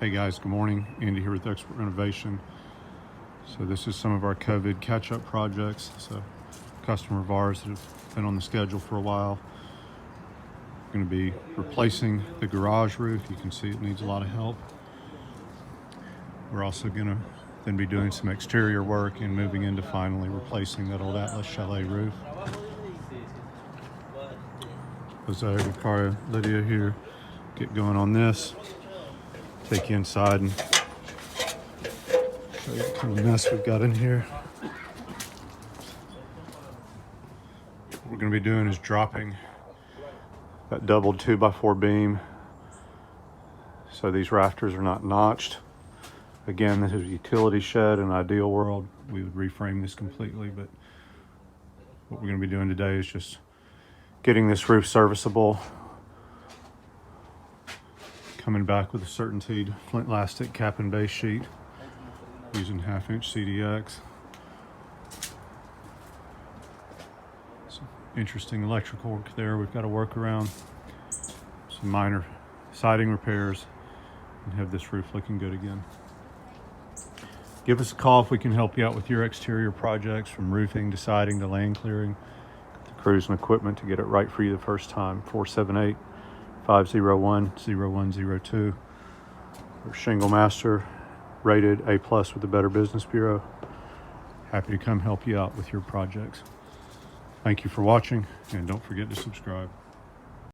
Hey guys, good morning. Andy here with Expert Renovation. So this is some of our COVID catch-up projects. So a customer of ours that have been on the schedule for a while. We're going to be replacing the garage roof. You can see it needs a lot of help. We're also going to then be doing some exterior work and moving into finally replacing that old Atlas Chalet roof. Jose, Ricardo, Lydia here. Get going on this. Take you inside and show you what kind of mess we've got in here. What we're going to be doing is dropping that doubled 2x4 beam so these rafters are not notched. Again, this is a utility shed. In an ideal world, we would reframe this completely, but what we're going to be doing today is just getting this roof serviceable, coming back with a certainteed flint lastic cap and base sheet using 1/2-inch CDX. Some interesting electrical work there we've got to work around. Some minor siding repairs and have this roof looking good again. Give us a call if we can help you out with your exterior projects, from roofing to siding to land clearing. Got the crews and equipment to get it right for you the first time. 478-501-0102. We're Shingle Master, rated A+ with the Better Business Bureau. Happy to come help you out with your projects. Thank you for watching, and don't forget to subscribe.